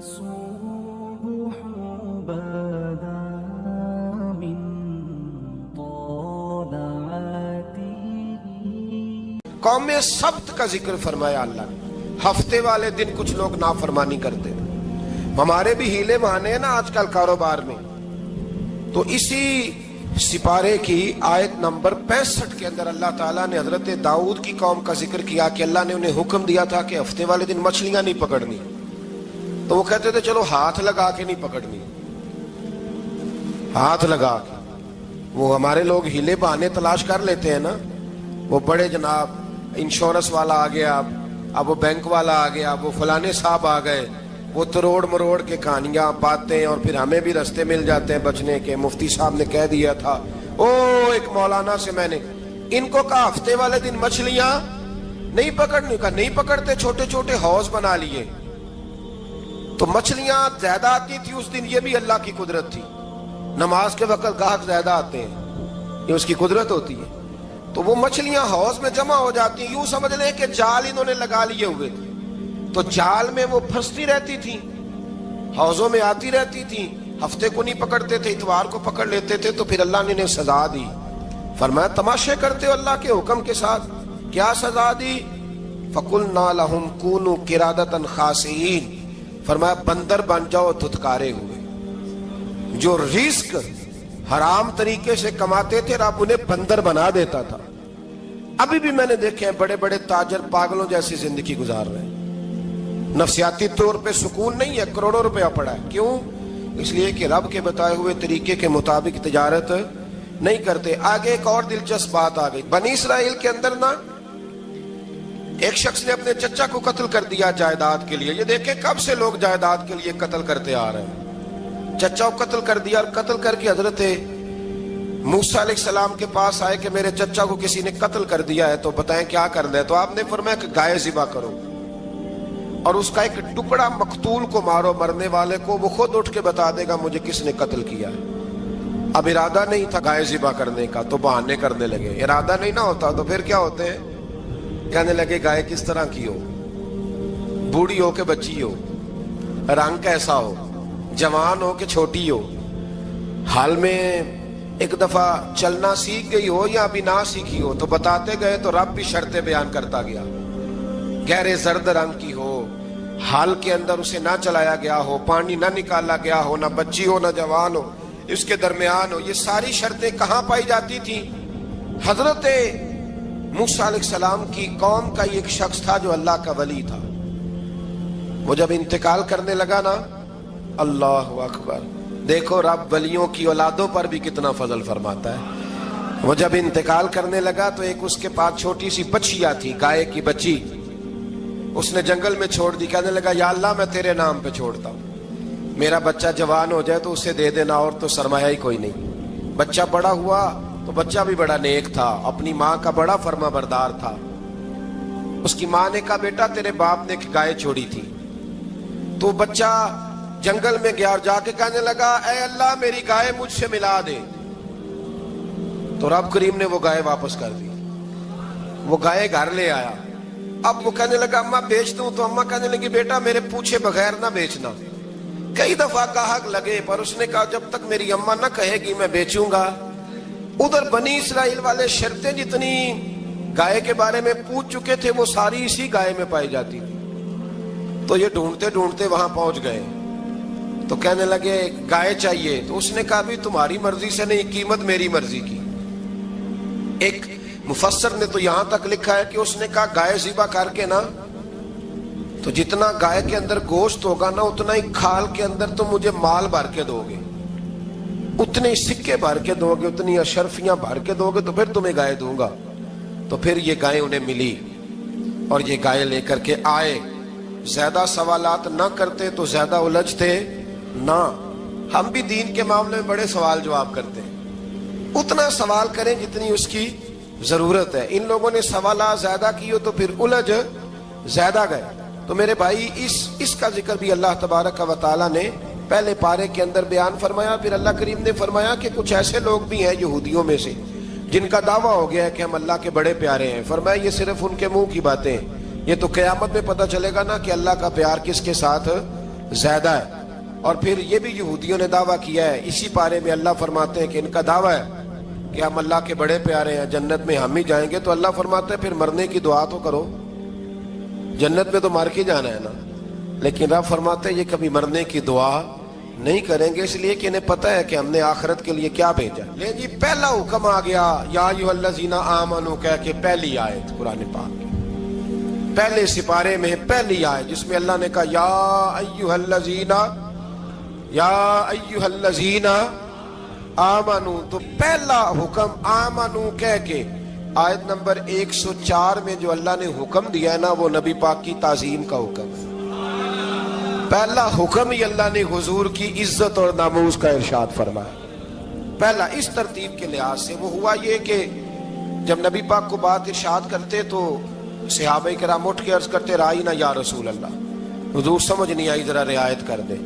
الصبح بدا من طلعته. قوم میں سبت کا ذکر فرمایا اللہ نے. ہفتے والے دن کچھ لوگ نافرمانی کرتے ہیں. ہمارے بھی ہیلے بہانے ہیں نا آج کل کاروبار میں. تو اسی سپارے کی آیت نمبر 65 کے اندر اللہ تعالیٰ نے حضرت داؤد کی قوم کا ذکر کیا کہ اللہ نے انہیں حکم دیا تھا کہ ہفتے والے دن مچھلیاں نہیں پکڑنی. تو وہ کہتے تھے چلو ہاتھ لگا کے نہیں پکڑنی, ہاتھ لگا کے. وہ ہمارے لوگ ہیلے بہانے تلاش کر لیتے ہیں نا. وہ بڑے جناب انشورنس والا آ گیا, اب وہ بینک والا آ گیا, وہ فلانے صاحب آ گئے, وہ تروڑ مروڑ کے کہانیاں باتیں, اور پھر ہمیں بھی رستے مل جاتے ہیں بچنے کے. مفتی صاحب نے کہہ دیا تھا ایک مولانا سے میں نے ان کو کہا ہفتے والے دن مچھلیاں نہیں پکڑنے کا. نہیں پکڑتے, چھوٹے چھوٹے حوض بنا لیے. تو مچھلیاں زیادہ آتی تھی اس دن, یہ بھی اللہ کی قدرت تھی. نماز کے وقت گاہک زیادہ آتے ہیں, یہ اس کی قدرت ہوتی ہے. تو وہ مچھلیاں حوض میں جمع ہو جاتی ہیں. یوں سمجھ لیں کہ جال انہوں نے لگا لیے ہوئے تھے. تو جال میں وہ پھنستی رہتی تھی, حوضوں میں آتی رہتی تھی. ہفتے کو نہیں پکڑتے تھے, اتوار کو پکڑ لیتے تھے. تو پھر اللہ نے انہیں سزا دی. فرمایا تماشے کرتے ہو اللہ کے حکم کے ساتھ. کیا سزا دی؟ فَقُلْنَا لَهُمْ كُونُوا قِرَادَةً خَاسِئِينَ. فرمایا بندر بن جاؤ دھتکارے ہوئے. جو رزق حرام طریقے سے کماتے تھے رب انہیں بندر بنا دیتا تھا. ابھی بھی میں نے دیکھے ہیں بڑے بڑے تاجر پاگلوں جیسی زندگی گزار رہے ہیں. نفسیاتی طور پہ سکون نہیں ہے, کروڑوں روپیہ پڑا ہے. کیوں؟ اس لیے کہ رب کے بتائے ہوئے طریقے کے مطابق تجارت نہیں کرتے. آگے ایک اور دلچسپ بات آ گئی. بنی اسرائیل کے اندر نا ایک شخص نے اپنے چچا کو قتل کر دیا جائیداد کے لیے. یہ دیکھیں کب سے لوگ جائیداد کے لیے قتل کرتے آ رہے ہیں. چچا کو قتل کر دیا, اور قتل کر کے حضرت موسیٰ علیہ السلام کے پاس آئے کہ میرے چچا کو کسی نے قتل کر دیا ہے, تو بتائیں کیا کرنا ہے. تو آپ نے فرمایا کہ گائے ذبح کرو, اور اس کا ایک ٹکڑا مقتول کو مارو, مرنے والے کو. وہ خود اٹھ کے بتا دے گا مجھے کس نے قتل کیا ہے. اب ارادہ نہیں تھا گائے ذبح کرنے کا, تو بہانے کرنے لگے. ارادہ نہیں نہ ہوتا تو پھر کیا ہوتے ہیں, کہنے لگے گائے کس طرح کی ہو, بوڑھی ہو کہ بچی ہو, رنگ کیسا ہو, جوان ہو کہ چھوٹی ہو, حال میں ایک دفعہ چلنا سیکھ گئی ہو یا ابھی نہ سیکھی ہو. تو بتاتے گئے تو رب بھی شرطیں بیان کرتا گیا. گہرے زرد رنگ کی ہو, حال کے اندر اسے نہ چلایا گیا ہو, پانی نہ نکالا گیا ہو, نہ بچی ہو نہ جوان ہو, اس کے درمیان ہو. یہ ساری شرطیں کہاں پائی جاتی تھی؟ حضرت موسیٰ علیہ السلام کی قوم کا ایک شخص تھا جو اللہ کا ولی تھا. وہ جب انتقال کرنے لگا نا, اللہ اکبر, دیکھو رب ولیوں کی اولادوں پر بھی کتنا فضل فرماتا ہے. وہ جب انتقال کرنے لگا تو ایک اس کے پاس چھوٹی سی بچیا تھی, گائے کی بچی. اس نے جنگل میں چھوڑ دی. کہنے لگا یا اللہ میں تیرے نام پہ چھوڑتا ہوں, میرا بچہ جوان ہو جائے تو اسے دے دینا, اور تو سرمایہ ہی کوئی نہیں. بچہ بڑا ہوا تو بچہ بھی بڑا نیک تھا, اپنی ماں کا بڑا فرما بردار تھا. اس کی ماں نے کہا بیٹا تیرے باپ نے ایک گائے چھوڑی تھی. تو بچہ جنگل میں گیا اور جا کے کہنے لگا اے اللہ میری گائے مجھ سے ملا دے. تو رب کریم نے وہ گائے واپس کر دی. وہ گائے گھر لے آیا. اب وہ کہنے لگا اماں بیچ دوں. تو اماں کہنے لگی بیٹا میرے پوچھے بغیر نہ بیچنا. کئی دفعہ گاہک لگے, پر اس نے کہا جب تک میری اماں نہ کہے گی میں بیچوں گا. ادھر بنی اسرائیل والے شرطیں جتنی گائے کے بارے میں پوچھ چکے تھے وہ ساری اسی گائے میں پائی جاتی تھی. تو یہ ڈھونڈتے ڈھونڈتے وہاں پہنچ گئے. تو کہنے لگے گائے چاہیے. تو اس نے کہا بھی تمہاری مرضی سے نہیں, قیمت میری مرضی کی. ایک مفسر نے تو یہاں تک لکھا ہے کہ اس نے کہا گائے ذبح کر کے نا, تو جتنا گائے کے اندر گوشت ہوگا نا اتنا ہی کھال کے اندر تو مجھے مال بھر کے دو گے, اتنے سکے بھر کے دو گے, اتنی اشرفیاں بھر کے دو گے, تو پھر تمہیں گائے دوں گا. تو پھر یہ گائے انہیں ملی اور یہ گائے لے کر کے آئے. زیادہ سوالات نہ کرتے تو زیادہ الجھتے نہ. ہم بھی دین کے معاملے میں بڑے سوال جواب کرتے ہیں. اتنا سوال کریں جتنی اس کی ضرورت ہے. ان لوگوں نے سوالات زیادہ کیے تو پھر الجھ زیادہ گئے. تو میرے بھائی اس کا ذکر بھی اللہ تبارک و تعالیٰ نے پہلے پارے کے اندر بیان فرمایا. پھر اللہ کریم نے فرمایا کہ کچھ ایسے لوگ بھی ہیں یہودیوں میں سے جن کا دعویٰ ہو گیا ہے کہ ہم اللہ کے بڑے پیارے ہیں. فرمایا یہ صرف ان کے منہ کی باتیں ہیں, یہ تو قیامت میں پتہ چلے گا نا کہ اللہ کا پیار کس کے ساتھ زیادہ ہے. اور پھر یہ بھی یہودیوں نے دعویٰ کیا ہے اسی پارے میں. اللہ فرماتے ہیں کہ ان کا دعویٰ ہے کہ ہم اللہ کے بڑے پیارے ہیں, جنت میں ہم ہی جائیں گے. تو اللہ فرماتے ہیں پھر مرنے کی دعا تو کرو, جنت میں تو مر کے جانا ہے نا. لیکن رب فرماتے ہیں یہ کبھی مرنے کی دعا نہیں کریں گے, اس لیے کہ انہیں پتہ ہے کہ ہم نے آخرت کے لیے کیا بھیجا. لے جی پہلا حکم آ گیا یا ایھا الذین آمنوا کہہ کے, پہلی آیت قرآن پاک کی پہلے سپارے میں پہلی آیت جس میں اللہ نے کہا یا ایھا الذین آمنوا. تو پہلا حکم آمنوا کہہ کے آیت نمبر 104 میں جو اللہ نے حکم دیا ہے نا وہ نبی پاک کی تعظیم کا حکم ہے. پہلا حکم ہی اللہ نے حضور کی عزت اور ناموس کا ارشاد فرمایا. پہلا اس ترتیب کے لحاظ سے وہ ہوا یہ کہ جب نبی پاک کو بات ارشاد کرتے تو صحابہ کرام اٹھ کے عرض کرتے رائینا یا رسول اللہ, حضور سمجھ نہیں آئی ذرا رعایت کر دے.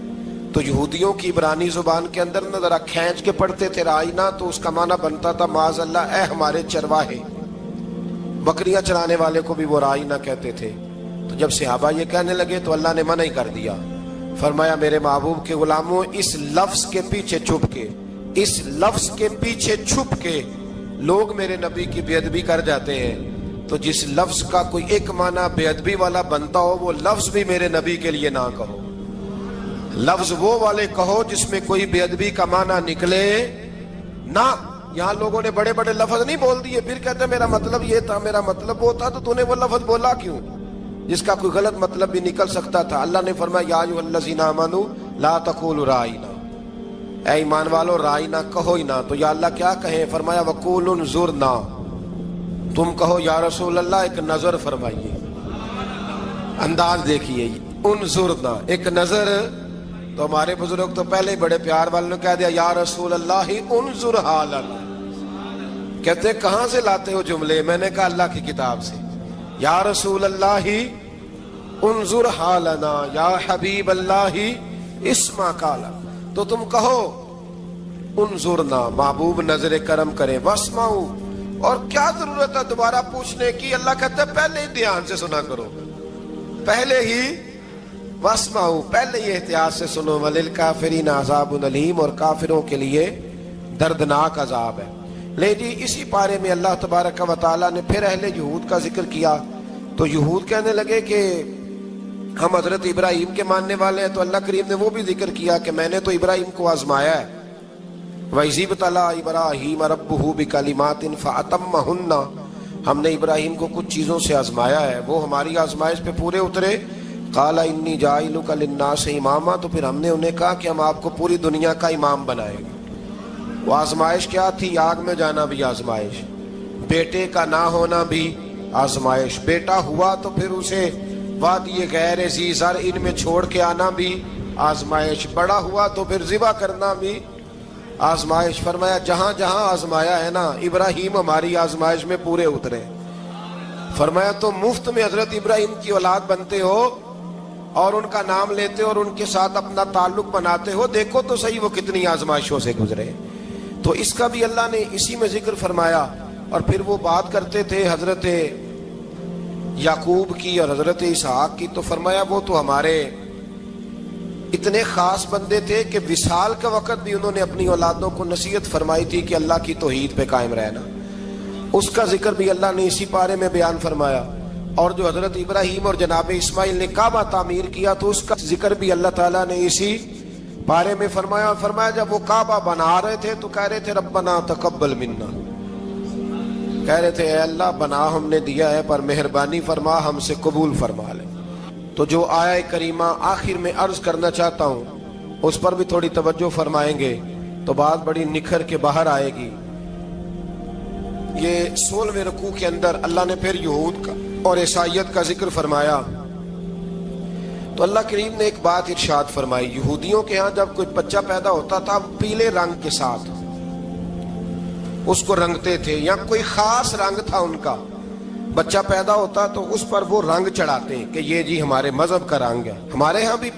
تو یہودیوں کی عبرانی زبان کے اندر نہ ذرا کھینچ کے پڑھتے تھے رائینا, تو اس کا معنی بنتا تھا معاذ اللہ اے ہمارے چرواہے. بکریاں چرانے والے کو بھی وہ رائینا کہتے تھے. تو جب صحابہ یہ کہنے لگے تو اللہ نے منع ہی کر دیا. فرمایا میرے محبوب کے غلاموں اس لفظ کے پیچھے چھپ کے, اس لفظ کے پیچھے چھپ کے لوگ میرے نبی کی بے ادبی کر جاتے ہیں. تو جس لفظ کا کوئی ایک معنی بے ادبی والا بنتا ہو وہ لفظ بھی میرے نبی کے لیے نہ کہو. لفظ وہ والے کہو جس میں کوئی بے ادبی کا معنی نکلے نہ. یہاں لوگوں نے بڑے بڑے لفظ نہیں بول دیے پھر کہتے میرا مطلب یہ تھا, میرا مطلب وہ تھا. تو تو نے وہ لفظ بولا کیوں جس کا کوئی غلط مطلب بھی نکل سکتا تھا. اللہ نے فرمایا یا ایھا الذین آمنوا لا تقولوا رائینا, اے ایمان والو رائینا کہو ہی نہ. تو یا اللہ کیا کہیں؟ فرمایا وقولوا انظرنا, تم کہو یا رسول اللہ ایک نظر فرمائیے. انداز دیکھیے انظرنا ایک نظر. تو ہمارے بزرگ تو پہلے ہی بڑے پیار والوں نے کہہ دیا یا رسول اللہ انظر حالنا. کہتے کہاں سے لاتے ہو جملے؟ میں نے کہا اللہ کی کتاب سے. یا رسول اللہ انظر حالنا یا حبیب اللہ اسمع قالا. تو تم کہو انظرنا, محبوب نظر کرم کرے, واسمعوا, اور کیا ضرورت ہے دوبارہ پوچھنے کی؟ اللہ کہتا ہے پہلے ہی دھیان سے سنا کرو, پہلے ہی واسمعوا, پہلے ہی احتیاط سے سنو. وللکافرین عذاب علیم, اور کافروں کے لیے دردناک عذاب ہے. لے جی اسی پارے میں اللہ تبارک و تعالیٰ نے پھر اہل یہود کا ذکر کیا. تو یہود کہنے لگے کہ ہم حضرت ابراہیم کے ماننے والے ہیں. تو اللہ کریم نے وہ بھی ذکر کیا کہ میں نے تو ابراہیم کو آزمایا ہے. وَإِذِ ابْتَلَىٰ إِبْرَاهِيمَ رَبُّهُ بِكَلِمَاتٍ فَأَتَمَّهُنَّ, ہم نے ابراہیم کو کچھ چیزوں سے آزمایا ہے, وہ ہماری آزمائش پہ پورے اترے. قَالَ إِنِّي جَاعِلُكَ لِلنَّاسِ إِمَامًا, تو پھر ہم نے انہیں کہا کہ ہم آپ کو پوری دنیا کا امام بنائیں گے. وہ آزمائش کیا تھی؟ آگ میں جانا بھی آزمائش, بیٹے کا نہ ہونا بھی آزمائش, بیٹا ہوا تو پھر اسے وادی غیر ذی زرع ان میں چھوڑ کے آنا بھی آزمائش, بڑا ہوا تو پھر ذبح کرنا بھی آزمائش. فرمایا جہاں جہاں آزمایا ہے نا ابراہیم ہماری آزمائش میں پورے اترے. فرمایا تو مفت میں حضرت ابراہیم کی اولاد بنتے ہو اور ان کا نام لیتے ہو اور ان کے ساتھ اپنا تعلق بناتے ہو, دیکھو تو صحیح وہ کتنی آزمائشوں سے گزرے. تو اس کا بھی اللہ نے اسی میں ذکر فرمایا. اور پھر وہ بات کرتے تھے حضرت یعقوب کی اور حضرت اسحاق کی. تو فرمایا وہ تو ہمارے اتنے خاص بندے تھے کہ وصال کے وقت بھی انہوں نے اپنی اولادوں کو نصیحت فرمائی تھی کہ اللہ کی توحید پہ قائم رہنا. اس کا ذکر بھی اللہ نے اسی پارے میں بیان فرمایا. اور جو حضرت ابراہیم اور جناب اسماعیل نے کعبہ تعمیر کیا تو اس کا ذکر بھی اللہ تعالیٰ نے اسی بارے میں فرمایا. اور فرمایا جب وہ کعبہ بنا رہے تھے تو کہہ رہے تھے ربنا تقبل منا, کہہ رہے تھے اے اللہ بنا ہم نے دیا ہے پر مہربانی فرما ہم سے قبول فرما لے. تو جو آیہ کریمہ آخر میں عرض کرنا چاہتا ہوں اس پر بھی تھوڑی توجہ فرمائیں گے تو بات بڑی نکھر کے باہر آئے گی. یہ 16ویں رکوع کے اندر اللہ نے پھر یہود کا اور عیسائیت کا ذکر فرمایا. تو اللہ کریم نے ایک بات ارشاد فرمائی. یہودیوں کے ہاں جب کوئی بچہ پیدا ہوتا تھا پیلے رنگ کے ساتھ اس کو رنگتے تھے, یا کوئی خاص رنگ تھا ان کا, بچہ پیدا ہوتا تو اس پر وہ رنگ چڑھاتے ہیں کہ یہ جی ہمارے مذہب کا رنگ ہے. ہمارے ہاں بھی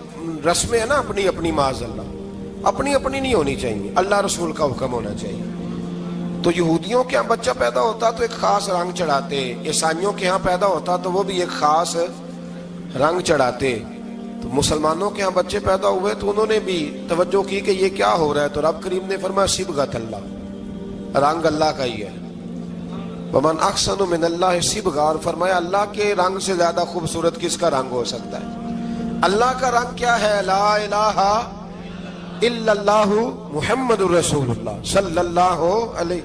رسمیں ہیں نا اپنی اپنی, معاذ اللہ اپنی اپنی نہیں ہونی چاہیے, اللہ رسول کا حکم ہونا چاہیے. تو یہودیوں کے ہاں بچہ پیدا ہوتا تو ایک خاص رنگ چڑھاتے, عیسائیوں کے ہاں پیدا ہوتا تو وہ بھی ایک خاص رنگ چڑھاتے. تو مسلمانوں کے ہاں بچے پیدا ہوئے تو انہوں نے بھی توجہ کی کہ یہ کیا ہو رہا ہے، تو رب کریم نے فرمایا صبغۃ اللہ، رنگ اللہ کا ہی ہے۔ ومن احسن من اللہ صبغہ، اور فرمایا اللہ کے رنگ سے زیادہ خوبصورت کس کا رنگ ہو سکتا ہے؟ اللہ کا رنگ کیا ہے؟ لا الہ الا اللہ محمد الرسول اللہ صلی اللہ علیہ۔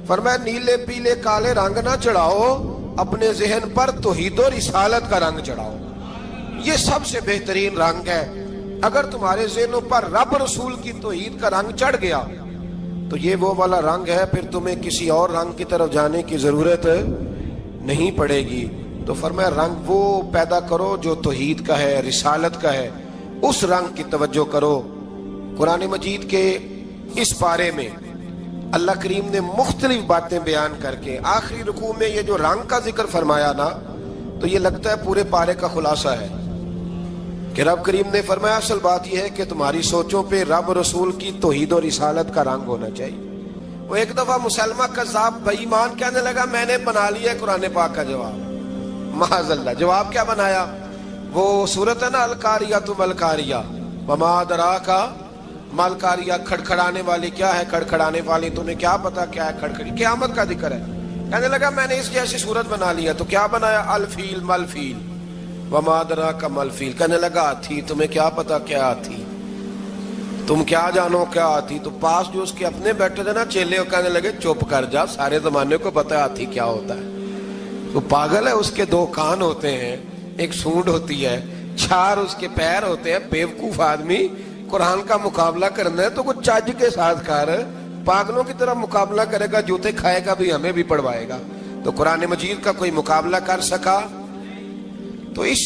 فرمایا نیلے پیلے کالے رنگ نہ چڑھاؤ، اپنے ذہن پر توحید و رسالت کا رنگ چڑھاؤ، یہ سب سے بہترین رنگ ہے۔ اگر تمہارے ذہنوں پر رب رسول کی توحید کا رنگ چڑھ گیا تو یہ وہ والا رنگ ہے، پھر تمہیں کسی اور رنگ کی طرف جانے کی ضرورت نہیں پڑے گی۔ تو فرمایا رنگ وہ پیدا کرو جو توحید کا ہے، رسالت کا ہے، اس رنگ کی توجہ کرو۔ قرآن مجید کے اس پارے میں اللہ کریم نے مختلف باتیں بیان کر کے آخری رکوع میں یہ جو رنگ کا ذکر فرمایا نا، تو یہ لگتا ہے پورے پارے کا خلاصہ ہے کہ رب کریم نے فرمایا اصل بات یہ ہے کہ تمہاری سوچوں پہ رب رسول کی توحید و رسالت کا رنگ ہونا چاہیے۔ وہ ایک دفعہ مسلمہ کذاب بے ایمان کہنے لگا میں نے بنا لیا قرآن پاک کا جواب، معاذ اللہ۔ جواب کیا بنایا؟ وہ سورت ہے نا القاریۃ ما القاریۃ وما ادراک ما القاریۃ، کھڑکھڑانے والی کیا ہے؟ کھڑکھڑانے والی تمہیں کیا پتا کیا ہے؟ کھڑکھڑی قیامت کا ذکر ہے۔ کہنے لگا میں نے اس جیسی صورت بنا لیا، تو کیا بنایا؟ الفیل مل فیل وما ادراک ما الفیل۔ کہنے لگا ہاتھی، تمہیں کیا پتا کیا ہاتھی؟ تم کیا جانو کیا ہاتھی؟ تو پاس جو اس کے اپنے بیٹھے تھے نا چیلے، وہ کہنے لگے چپ کر جا، سارے زمانے کو پتا ہے ہاتھی کیا ہوتا ہے۔ تو پاگل ہے، اس کے دو کان ہوتے ہیں، ایک سونڈ ہوتی ہے، چار اس کے پیر ہوتے ہیں۔ بیوقوف آدمی قرآن کا مقابلہ کرنا ہے تو کچھ چج کے ساتھ کر، پاگلوں کی طرح مقابلہ کرے گا، جوتے کھائے گا بھی، ہمیں بھی پڑھوائے گا۔ تو قرآن مجید کا کوئی مقابلہ کر سکا؟ تو اس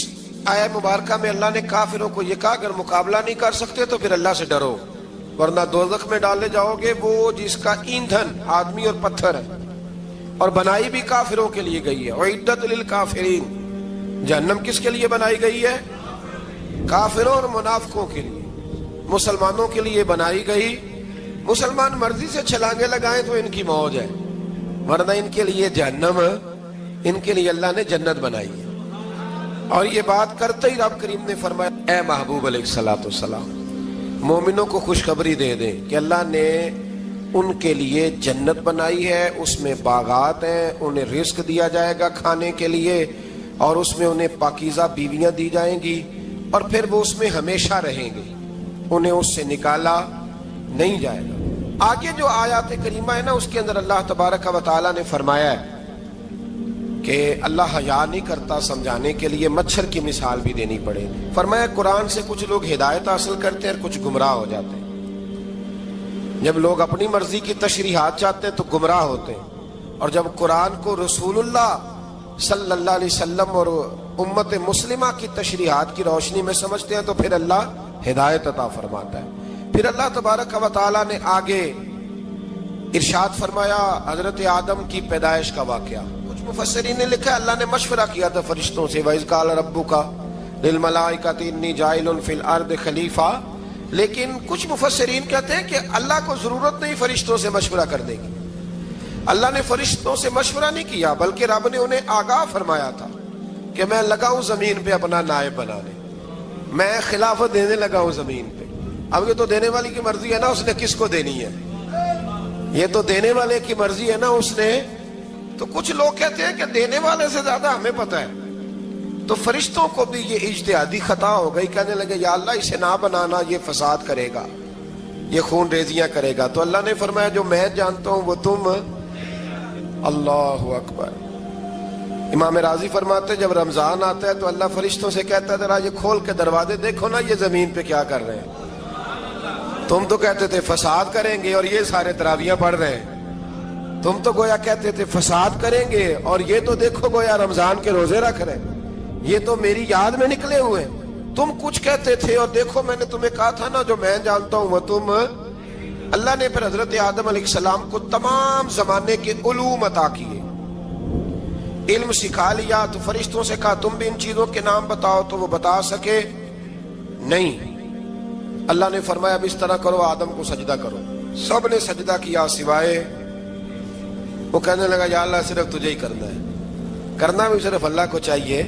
آیہ مبارکہ میں اللہ نے کافروں کو یہ کہا اگر مقابلہ نہیں کر سکتے تو پھر اللہ سے ڈرو، ورنہ دوزخ میں ڈالے جاؤ گے، وہ جس کا ایندھن آدمی اور پتھر ہے، اور بنائی بھی کافروں کے لیے گئی ہے۔ اعدت للکافرین، جہنم کس کے لیے بنائی گئی ہے؟ کافروں اور منافقوں کے لیے۔ مسلمانوں کے لیے بنائی گئی، مسلمان مرضی سے چھلانگے لگائیں تو ان کی موج ہے، ورنہ ان کے لیے جہنم، ان کے لیے اللہ نے جنت بنائی ہے۔ اور یہ بات کرتے ہی رب کریم نے فرمایا اے محبوب علیہ الصلوۃ والسلام، مومنوں کو خوشخبری دے دیں کہ اللہ نے ان کے لیے جنت بنائی ہے، اس میں باغات ہیں، انہیں رزق دیا جائے گا کھانے کے لیے، اور اس میں انہیں پاکیزہ بیویاں دی جائیں گی، اور پھر وہ اس میں ہمیشہ رہیں گے، انہیں اس سے نکالا نہیں جائے گا۔ آگے جو آیات کریمہ ہے نا، اس کے اندر اللہ تبارک و تعالیٰ نے فرمایا ہے کہ اللہ حیا نہیں کرتا سمجھانے کے لیے مچھر کی مثال بھی دینی پڑے۔ فرمایا قرآن سے کچھ لوگ ہدایت حاصل کرتے ہیں اور کچھ گمراہ ہو جاتے ہیں۔ جب لوگ اپنی مرضی کی تشریحات چاہتے ہیں تو گمراہ ہوتے ہیں، اور جب قرآن کو رسول اللہ صلی اللہ علیہ وسلم اور امت مسلمہ کی تشریحات کی روشنی میں سمجھتے ہیں تو پھر اللہ ہدایت عطا فرماتا ہے۔ پھر اللہ تبارک و تعالیٰ نے آگے ارشاد فرمایا حضرت آدم کی پیدائش کا واقعہ۔ کچھ مفسرین نے لکھا ہے اللہ نے مشورہ کیا تھا فرشتوں سے، وَإِذْ قَالَ رَبُّكَ لِلْمَلَائِكَةِ إِنِّي جَاعِلٌ فِي الْأَرْضِ خَلِيفَةً، لیکن کچھ مفسرین کہتے ہیں کہ اللہ کو ضرورت نہیں فرشتوں سے مشورہ کرنے کی، اللہ نے فرشتوں سے مشورہ نہیں کیا، بلکہ رب نے انہیں آگاہ فرمایا تھا کہ میں لگا ہوں زمین پہ اپنا نائب بنانے، میں خلافت دینے لگا ہوں زمین پہ۔ اب یہ تو دینے والی کی مرضی ہے نا، اس نے کس کو دینی ہے، یہ تو دینے والے کی مرضی ہے نا اس نے۔ تو کچھ لوگ کہتے ہیں کہ دینے والے سے زیادہ ہمیں پتہ ہے، تو فرشتوں کو بھی یہ اجتہادی خطا ہو گئی، کہنے لگے یا اللہ اسے نہ بنانا، یہ فساد کرے گا، یہ خون ریزیاں کرے گا۔ تو اللہ نے فرمایا جو میں جانتا ہوں وہ تم، اللہ اکبر۔ امام راضی فرماتے جب رمضان آتا ہے تو اللہ فرشتوں سے کہتا ہے ذرا یہ کھول کے دروازے دیکھو نا یہ زمین پہ کیا کر رہے ہیں، تم تو کہتے تھے فساد کریں گے اور یہ سارے تراویحیں پڑھ رہے ہیں، تم تو گویا کہتے تھے فساد کریں گے اور یہ تو دیکھو گویا رمضان کے روزے رکھ رہے ہیں، یہ تو میری یاد میں نکلے ہوئے ہیں، تم کچھ کہتے تھے اور دیکھو میں نے تمہیں کہا تھا نا جو میں جانتا ہوں وہ تم۔ اللہ نے پھر حضرت آدم علیہ السلام کو تمام زمانے کے علوم عطا کیے، علم سکھا لیا، تو فرشتوں سے کہا تم بھی ان چیزوں کے نام بتاؤ، تو وہ بتا سکے نہیں۔ اللہ نے فرمایا اب اس طرح کرو آدم کو سجدہ کرو، سب نے سجدہ کیا سوائے، وہ کہنے لگا یا اللہ صرف تجھے ہی کرنا ہے، کرنا بھی صرف اللہ کو چاہیے،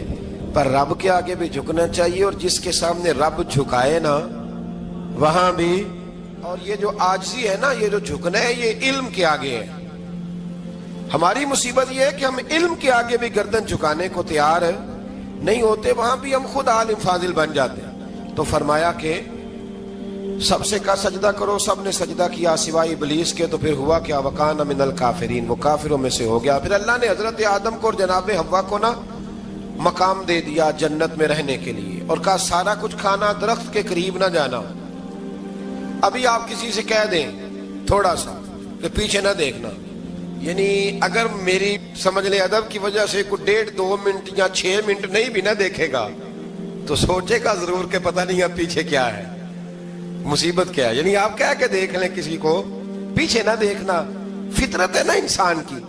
پر رب کے آگے بھی جھکنا چاہیے، اور جس کے سامنے رب جھکائے نا وہاں بھی. اور یہ جو عاجزی ہے نا، یہ جو جھکنا ہے، یہ علم کے آگے ہے. ہماری مصیبت یہ ہے کہ ہم علم کے آگے بھی گردن جھکانے کو تیار نہیں ہوتے، وہاں بھی ہم خود عالم فاضل بن جاتے ہیں. تو فرمایا کہ سب سے کہا سجدہ کرو، سب نے سجدہ کیا سوائے ابلیس کے. تو پھر ہوا کیا؟ وَكَانَ مِنَ الْكَافِرِينَ، وہ کافروں میں سے ہو گیا. پھر اللہ نے حضرت آدم کو اور جناب حوا کو نا مقام دے دیا جنت میں رہنے کے لیے، اور کہا سارا کچھ کھانا، درخت کے قریب نہ جانا. ابھی آپ کسی سے کہہ دیں تھوڑا سا کہ پیچھے نہ دیکھنا، یعنی اگر میری سمجھ لیں ادب کی وجہ سے کوئی 1.5-2 منٹ یا 6 منٹ نہیں بھی نہ دیکھے گا تو سوچے گا ضرور کہ پتہ نہیں اب پیچھے کیا ہے، مصیبت کیا ہے. یعنی آپ کہہ کے دیکھ لیں کسی کو، پیچھے نہ دیکھنا. فطرت ہے نا انسان کی،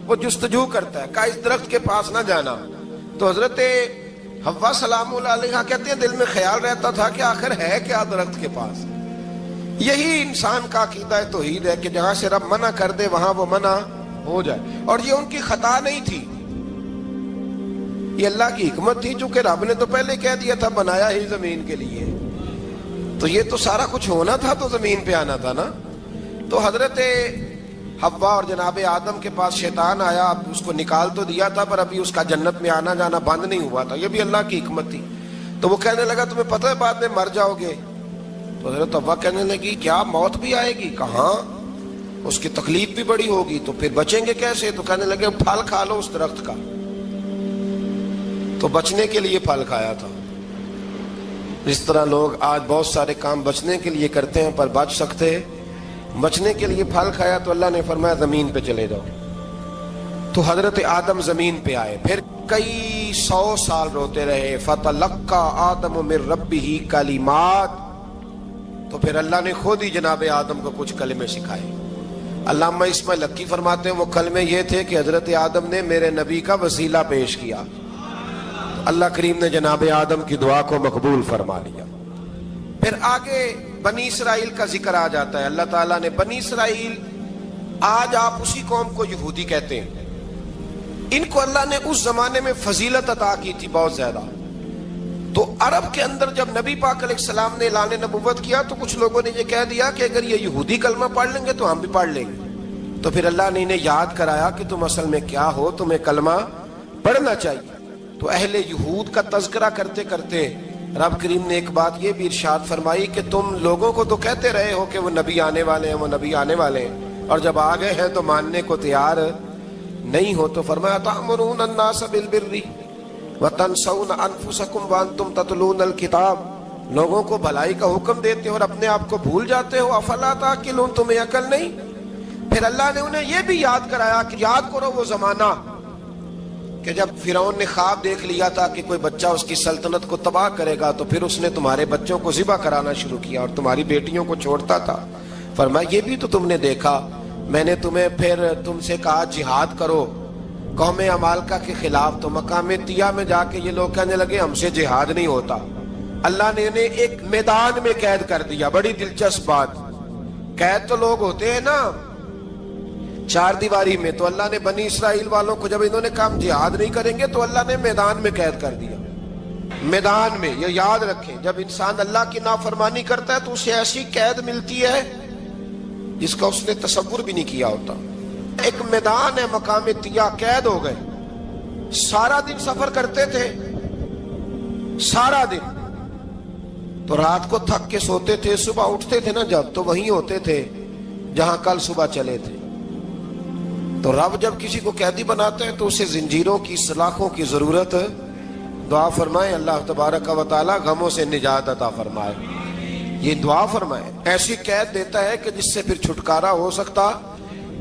وہ جستجو کرتا ہے، کہا اس درخت کے پاس نہ جانا. تو حضرت حوا سلام اللہ علیہ کہتے ہیں دل میں خیال رہتا تھا کہ آخر ہے کیا درخت کے پاس. یہی انسان کا عقیدہ توحید ہے کہ جہاں سے رب منع کر دے وہاں وہ منع ہو جائے. اور یہ ان کی خطا نہیں تھی، یہ اللہ کی حکمت تھی، چونکہ رب نے تو پہلے کہہ دیا تھا بنایا ہی زمین کے لیے، تو یہ تو سارا کچھ ہونا تھا تو زمین پہ آنا تھا نا. تو حضرت حوا اور جناب آدم کے پاس شیطان آیا، اب اس کو نکال تو دیا تھا پر ابھی اس کا جنت میں آنا جانا بند نہیں ہوا تھا، یہ بھی اللہ کی حکمت تھی. تو وہ کہنے لگا تمہیں پتہ ہے بعد میں مر جاؤ گے. تو حضرت حوا کہنے لگی کیا موت بھی آئے گی؟ کہاں، اس کی تکلیف بھی بڑی ہوگی، تو پھر بچیں گے کیسے؟ تو کہنے لگے پھل کھا لو اس درخت کا. تو بچنے کے لیے پھل کھایا تھا. اس طرح لوگ آج بہت سارے کام بچنے کے لیے کرتے ہیں پر بچ سکتے، بچنے کے لیے پھل کھایا تو اللہ نے فرمایا زمین پہ چلے جاؤ. تو حضرت آدم زمین پہ آئے، پھر کئی 100 سال روتے رہے. فَتَلَقَّى آدَمُ مِن رَبِّهِ کَلِمَاتٍ، تو پھر اللہ نے خود ہی جناب آدم کو کچھ کلمے سکھائے. علامہ اسماعیل حقی فرماتے ہیں وہ کلمے یہ تھے کہ حضرت آدم نے میرے نبی کا وسیلہ پیش کیا، اللہ کریم نے جناب آدم کی دعا کو مقبول فرما لیا. پھر آگے بنی اسرائیل کا ذکر آ جاتا ہے. اللہ تعالیٰ نے بنی اسرائیل، آج آپ اسی قوم کو یہودی کہتے ہیں، ان کو اللہ نے اس زمانے میں فضیلت عطا کی تھی بہت زیادہ. تو عرب کے اندر جب نبی پاک علیہ السلام نے اعلان نبوت کیا تو کچھ لوگوں نے یہ کہہ دیا کہ اگر یہ یہودی کلمہ پڑھ لیں گے تو ہم بھی پڑھ لیں گے. تو پھر اللہ نے انہیں یاد کرایا کہ تم اصل میں کیا ہو، تمہیں کلمہ پڑھنا چاہیے. تو اہل یہود کا تذکرہ کرتے کرتے رب کریم نے ایک بات یہ بھی ارشاد فرمائی کہ تم لوگوں کو تو کہتے رہے ہو کہ وہ نبی آنے والے ہیں، وہ نبی آنے والے ہیں، اور جب آ گئے ہیں تو ماننے کو تیار نہیں ہو. تو فرمایا تأمرون الناس بالبر وتنسون انفسکم وانتم تتلون الکتاب، لوگوں کو بھلائی کا حکم دیتے ہو اور اپنے آپ کو بھول جاتے ہو. افلا تعقلون، تمہیں عقل نہیں؟ پھر اللہ نے انہیں یہ بھی یاد کرایا کہ یاد کرو وہ زمانہ کہ جب فرعون نے خواب دیکھ لیا تھا کہ کوئی بچہ اس کی سلطنت کو تباہ کرے گا، تو پھر اس نے تمہارے بچوں کو ذبح کرانا شروع کیا اور تمہاری بیٹیوں کو چھوڑتا تھا. فرمایا یہ بھی تو تم نے دیکھا، میں نے تمہیں پھر تم سے کہا جہاد کرو قوم عمالقہ کے خلاف، تو مقام طیہ میں جا کے یہ لوگ کہنے لگے ہم سے جہاد نہیں ہوتا. اللہ نے انہیں ایک میدان میں قید کر دیا. بڑی دلچسپ بات، قید تو لوگ ہوتے ہیں نا چار دیواری میں، تو اللہ نے بنی اسرائیل والوں کو جب انہوں نے کہا ہم جہاد نہیں کریں گے تو اللہ نے میدان میں قید کر دیا. میدان میں، یہ یاد رکھیں، جب انسان اللہ کی نافرمانی کرتا ہے تو اسے ایسی قید ملتی ہے جس کا اس نے تصور بھی نہیں کیا ہوتا. ایک میدان ہے مقام طیہ، قید ہو گئے. سارا دن سفر کرتے تھے، سارا دن، تو رات کو تھک کے سوتے تھے، صبح اٹھتے تھے نا جب تو وہیں ہوتے تھے جہاں کل صبح چلے تھے. تو رب جب کسی کو قیدی بناتے ہیں تو اسے زنجیروں کی، سلاخوں کی ضرورت. دعا فرمائے اللہ تبارک و تعالی غموں سے نجات عطا فرمائے. یہ دعا فرمائے، ایسی قید دیتا ہے کہ جس سے پھر چھٹکارا ہو سکتا.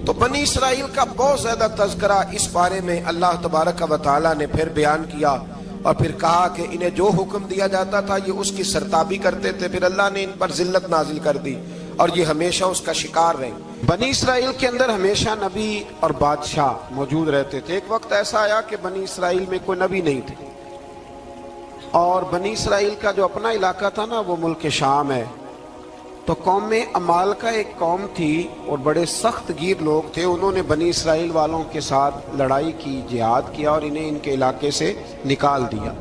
تو بنی اسرائیل کا بہت زیادہ تذکرہ اس بارے میں اللہ تبارک و تعالی نے پھر بیان کیا، اور پھر کہا کہ انہیں جو حکم دیا جاتا تھا یہ اس کی سرتابی کرتے تھے. پھر اللہ نے ان پر ذلت نازل کر دی اور یہ ہمیشہ اس کا شکار رہے. بنی اسرائیل کے اندر ہمیشہ نبی اور بادشاہ موجود رہتے تھے. ایک وقت ایسا آیا کہ بنی اسرائیل میں کوئی نبی نہیں تھے، اور بنی اسرائیل کا جو اپنا علاقہ تھا نا وہ ملک شام ہے. تو قوم عمالقہ ایک قوم تھی اور بڑے سخت گیر لوگ تھے. انہوں نے بنی اسرائیل والوں کے ساتھ لڑائی کی، جہاد کیا اور انہیں ان کے علاقے سے نکال دیا.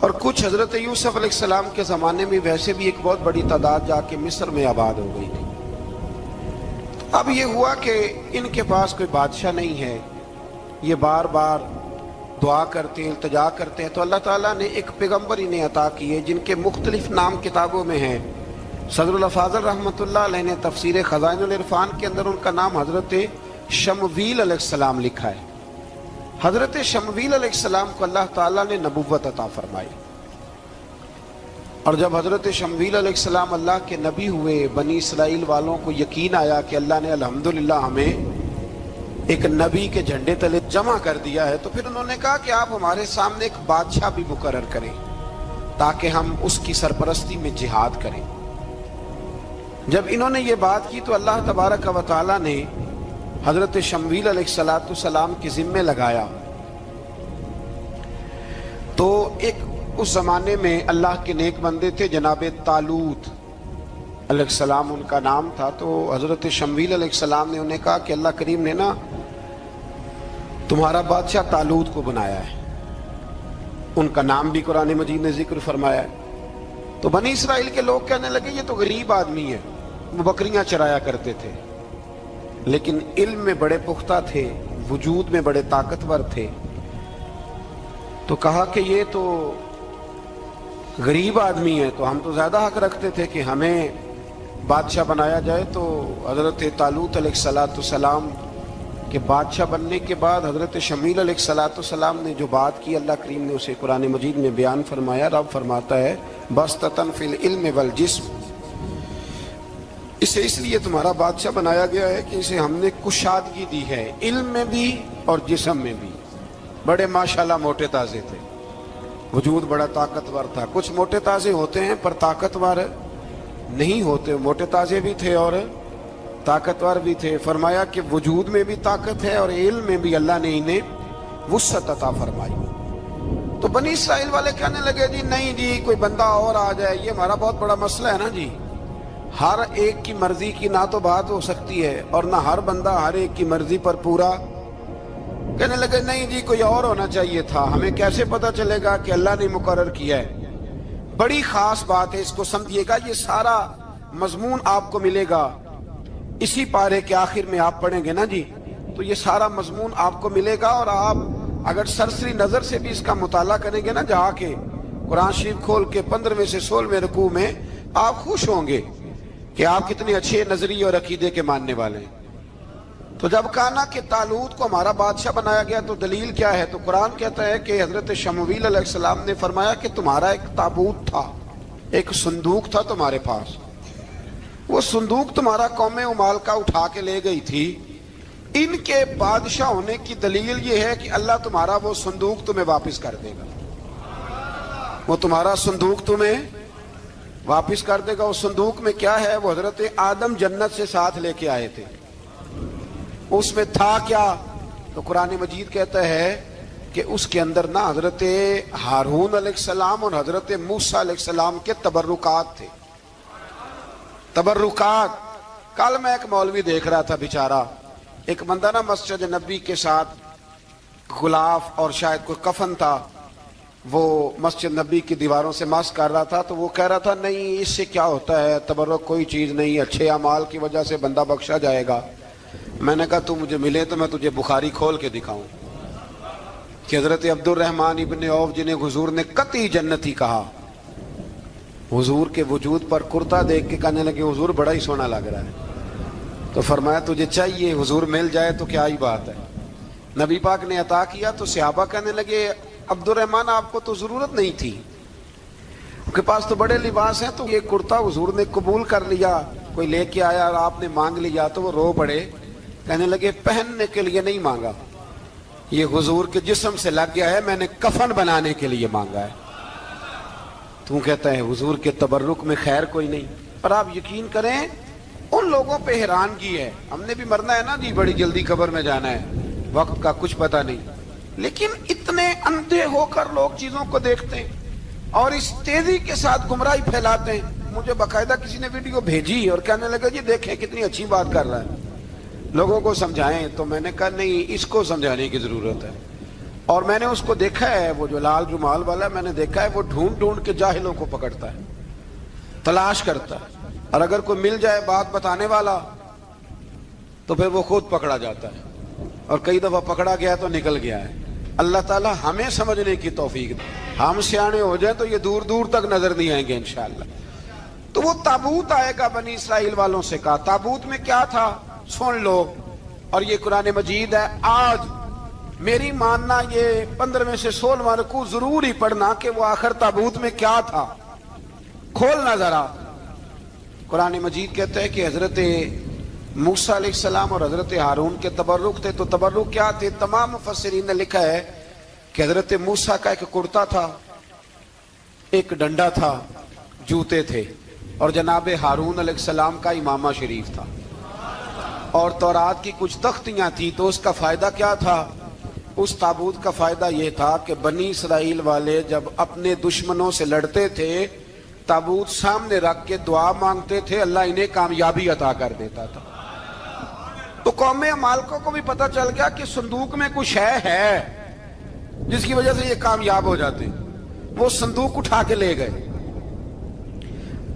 اور کچھ حضرت یوسف علیہ السلام کے زمانے میں ویسے بھی ایک بہت بڑی تعداد جا کے مصر میں آباد ہو گئی تھی۔ اب یہ ہوا کہ ان کے پاس کوئی بادشاہ نہیں ہے، یہ بار بار دعا کرتے ہیں، التجا کرتے ہیں، تو اللہ تعالیٰ نے ایک پیغمبر انہیں عطا کیے جن کے مختلف نام کتابوں میں ہیں۔ صدر الافاضل رحمۃ اللہ علیہ نے تفسیر خزائن العرفان کے اندر ان کا نام حضرت شمویل علیہ السلام لکھا ہے۔ حضرت شمویل علیہ السلام کو اللہ تعالیٰ نے نبوت عطا فرمائی، اور جب حضرت شمویل علیہ السلام اللہ کے نبی ہوئے، بنی اسرائیل والوں کو یقین آیا کہ اللہ نے الحمدللہ ہمیں ایک نبی کے جھنڈے تلے جمع کر دیا ہے، تو پھر انہوں نے کہا کہ آپ ہمارے سامنے ایک بادشاہ بھی مقرر کریں تاکہ ہم اس کی سرپرستی میں جہاد کریں۔ جب انہوں نے یہ بات کی تو اللہ تبارک و تعالیٰ نے حضرت شمویل علیہ السلام کے ذمے لگایا۔ تو ایک اس زمانے میں اللہ کے نیک بندے تھے جناب طالوت علیہ السلام ان کا نام تھا، تو حضرت شمویل علیہ السلام نے انہیں کہا کہ اللہ کریم نے نا تمہارا بادشاہ طالوت کو بنایا ہے، ان کا نام بھی قرآن مجید نے ذکر فرمایا ہے۔ تو بنی اسرائیل کے لوگ کہنے لگے یہ تو غریب آدمی ہے، وہ بکریاں چرایا کرتے تھے، لیکن علم میں بڑے پختہ تھے، وجود میں بڑے طاقتور تھے۔ تو کہا کہ یہ تو غریب آدمی ہے، تو ہم تو زیادہ حق رکھتے تھے کہ ہمیں بادشاہ بنایا جائے۔ تو حضرت طالوت علیہ السلام کے بادشاہ بننے کے بعد حضرت شمویل علیہ السلام نے جو بات کی، اللہ کریم نے اسے قرآن مجید میں بیان فرمایا۔ رب فرماتا ہے بسطۃ فی العلم والجسم، اسے اس لیے تمہارا بادشاہ بنایا گیا ہے کہ اسے ہم نے کشادگی دی ہے، علم میں بھی اور جسم میں بھی۔ بڑے ماشاءاللہ موٹے تازے تھے، وجود بڑا طاقتور تھا۔ کچھ موٹے تازے ہوتے ہیں پر طاقتور نہیں ہوتے، موٹے تازے بھی تھے اور طاقتور بھی تھے۔ فرمایا کہ وجود میں بھی طاقت ہے اور علم میں بھی اللہ نے انہیں وسعت عطا فرمائی۔ تو بنی اسرائیل والے کہنے لگے جی نہیں جی کوئی بندہ اور آ جائے، یہ ہمارا بہت بڑا مسئلہ ہے نا جی، ہر ایک کی مرضی کی نہ تو بات ہو سکتی ہے اور نہ ہر بندہ ہر ایک کی مرضی پر پورا۔ کہنے لگے نہیں جی کوئی اور ہونا چاہیے تھا، ہمیں کیسے پتا چلے گا کہ اللہ نے مقرر کیا ہے؟ بڑی خاص بات ہے، اس کو سمجھیے گا، یہ سارا مضمون آپ کو ملے گا اسی پارے کے آخر میں، آپ پڑھیں گے نا جی تو یہ سارا مضمون آپ کو ملے گا، اور آپ اگر سرسری نظر سے بھی اس کا مطالعہ کریں گے نا، جا کے قرآن شریف کھول کے 15ویں سے 16ویں رکوع میں، آپ خوش ہوں گے کہ آپ کتنے اچھے نظریے اور عقیدے کے ماننے والے ہیں۔ تو جب کہا نا کہ طالوت کو ہمارا بادشاہ بنایا گیا تو دلیل کیا ہے؟ تو قرآن کہتا ہے کہ حضرت شمویل علیہ السلام نے فرمایا کہ تمہارا ایک تابوت تھا، ایک صندوق تھا تمہارے پاس، وہ صندوق تمہارا قوم عمالقہ اٹھا کے لے گئی تھی، ان کے بادشاہ ہونے کی دلیل یہ ہے کہ اللہ تمہارا وہ صندوق تمہیں واپس کر دے گا، وہ تمہارا صندوق تمہیں واپس کر دے گا۔ اس صندوق میں کیا ہے؟ وہ حضرت آدم جنت سے ساتھ لے کے آئے تھے، اس میں تھا کیا؟ تو قرآن مجید کہتا ہے کہ اس کے اندر نا حضرت ہارون علیہ السلام اور حضرت موسیٰ علیہ السلام کے تبرکات تھے، تبرکات۔ کل میں ایک مولوی دیکھ رہا تھا بیچارہ، ایک بندہ نا مسجد نبی کے ساتھ غلاف اور شاید کوئی کفن تھا، وہ مسجد نبی کی دیواروں سے مس کر رہا تھا، تو وہ کہہ رہا تھا نہیں اس سے کیا ہوتا ہے، تبرک کوئی چیز نہیں، اچھے اعمال کی وجہ سے بندہ بخشا جائے گا۔ میں نے کہا تو مجھے ملے تو میں تجھے بخاری کھول کے دکھاؤں کہ حضرت عبد الرحمن ابن عوف جنہیں حضور نے قطعی جنتی کہا، حضور کے وجود پر کرتا دیکھ کے کہنے لگے حضور بڑا ہی سونا لگ رہا ہے، تو فرمایا تجھے چاہیے حضور مل جائے تو کیا ہی بات ہے۔ نبی پاک نے عطا کیا تو صحابہ کہنے لگے عبد الرحمن آپ کو تو ضرورت نہیں تھی، آپ کے پاس تو بڑے لباس ہیں، تو یہ کرتا حضور نے قبول کر لیا، کوئی لے کے آیا اور آپ نے مانگ لیا، تو وہ رو پڑے، کہنے لگے پہننے کے لیے نہیں مانگا، یہ حضور کے جسم سے لگ گیا ہے، میں نے کفن بنانے کے لیے مانگا ہے۔ تو کہتا ہے حضور کے تبرک میں خیر کوئی نہیں۔ اور آپ یقین کریں ان لوگوں پہ حیرانگی ہے، ہم نے بھی مرنا ہے نا جی، بڑی جلدی قبر میں جانا ہے، وقت کا کچھ پتہ نہیں، لیکن اتنے اندھے ہو کر لوگ چیزوں کو دیکھتے ہیں اور اس تیزی کے ساتھ گمراہی پھیلاتے ہیں۔ مجھے باقاعدہ کسی نے ویڈیو بھیجی اور کہنے لگا جی دیکھیں کتنی اچھی بات کر رہا ہے، لوگوں کو سمجھائیں، تو میں نے کہا نہیں اس کو سمجھانے کی ضرورت ہے۔ اور میں نے اس کو دیکھا ہے, وہ جو لال رومال والا, میں نے دیکھا ہے وہ ڈھونڈ ڈھونڈ کے جاہلوں کو پکڑتا ہے, تلاش کرتا ہے, اور اگر کوئی مل جائے بات بتانے والا تو پھر وہ خود پکڑا جاتا ہے, اور کئی دفعہ پکڑا گیا تو نکل گیا ہے. اللہ تعالی ہمیں سمجھنے کی توفیق دے, ہم سیانے ہو جائیں تو یہ دور دور تک نظر نہیں آئیں گے انشاءاللہ. تو وہ تابوت آئے گا, بنی اسرائیل والوں سے کہا تابوت میں کیا تھا سن لو, اور یہ قرآن مجید ہے. آج میری ماننا یہ 15 سے 16 رکوع ضرور ہی پڑھنا کہ وہ آخر تابوت میں کیا تھا, کھولنا ذرا. قرآن مجید کہتے ہیں کہ حضرت موسیٰ علیہ السلام اور حضرت ہارون کے تبرک تھے. تو تبرک کیا تھے؟ تمام مفسرین نے لکھا ہے کہ حضرت موسیٰ کا ایک کرتا تھا, ایک ڈنڈا تھا, جوتے تھے, اور جناب ہارون علیہ السلام کا امامہ شریف تھا, اور تورات کی کچھ تختیاں تھیں. تو اس کا فائدہ کیا تھا؟ اس تابوت کا فائدہ یہ تھا کہ بنی اسرائیل والے جب اپنے دشمنوں سے لڑتے تھے تابوت سامنے رکھ کے دعا مانگتے تھے, اللہ انہیں کامیابی عطا کر دیتا تھا. تو قوم عمالقہ کو بھی پتہ چل گیا کہ صندوق میں کچھ ہے جس کی وجہ سے یہ کامیاب ہو جاتے. وہ صندوق اٹھا کے لے گئے.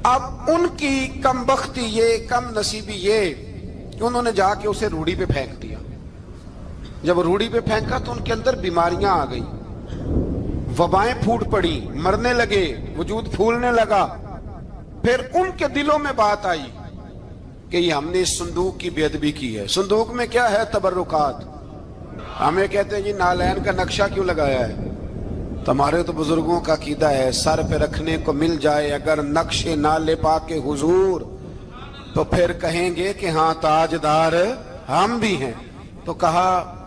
اب ان کی کم بختی یہ, کم نصیبی یہ کہ انہوں نے جا کے اسے روڑی پہ پھینک دیا. جب روڑی پہ پھینکا تو ان کے اندر بیماریاں آ گئیں, وبائیں پھوٹ پڑی, مرنے لگے, وجود پھولنے لگا. پھر ان کے دلوں میں بات آئی کہ یہ ہم نے اس صندوق کی بے ادبی کی ہے. صندوق میں کیا ہے؟ تبرکات. ہمیں کہتے ہیں جی نالین کا نقشہ کیوں لگایا ہے؟ تمہارے تو بزرگوں کا عقیدہ ہے سر پہ رکھنے کو مل جائے اگر نقش نالے پاک حضور تو پھر کہیں گے کہ ہاں تاجدار ہم بھی ہیں. تو کہا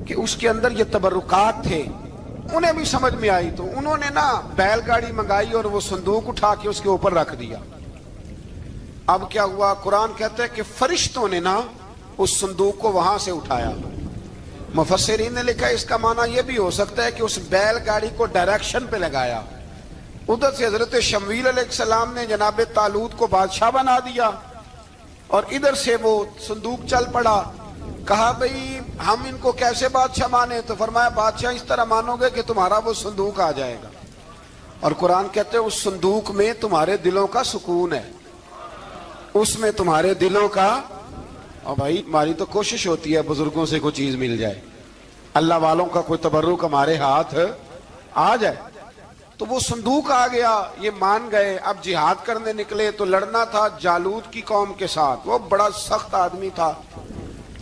کہ اس کے اندر یہ تبرکات تھے. انہیں بھی سمجھ میں آئی تو انہوں نے نا بیل گاڑی منگائی اور وہ صندوق اٹھا کے اس کے اوپر رکھ دیا. اب کیا ہوا؟ قرآن کہتا ہے کہ فرشتوں نے نا اس صندوق کو وہاں سے اٹھایا. مفسرین نے لکھا اس کا معنی یہ بھی ہو سکتا ہے کہ اس بیل گاڑی کو ڈائریکشن پہ لگایا. ادھر سے حضرت شمویل علیہ السلام نے جناب طالوت کو بادشاہ بنا دیا, اور ادھر سے وہ صندوق چل پڑا. کہا بھئی ہم ان کو کیسے بادشاہ مانے؟ تو فرمایا بادشاہ اس طرح مانو گے کہ تمہارا وہ صندوق آ جائے گا. اور قرآن کہتے ہیں اس صندوق میں تمہارے دلوں کا سکون ہے, اس میں تمہارے دلوں کا. اور بھائی ہماری تو کوشش ہوتی ہے بزرگوں سے کوئی چیز مل جائے, اللہ والوں کا کوئی تبرک ہمارے ہاتھ آ جائے. تو وہ صندوق آ گیا, یہ مان گئے. اب جہاد کرنے نکلے تو لڑنا تھا جالوت کی قوم کے ساتھ. وہ بڑا سخت آدمی تھا,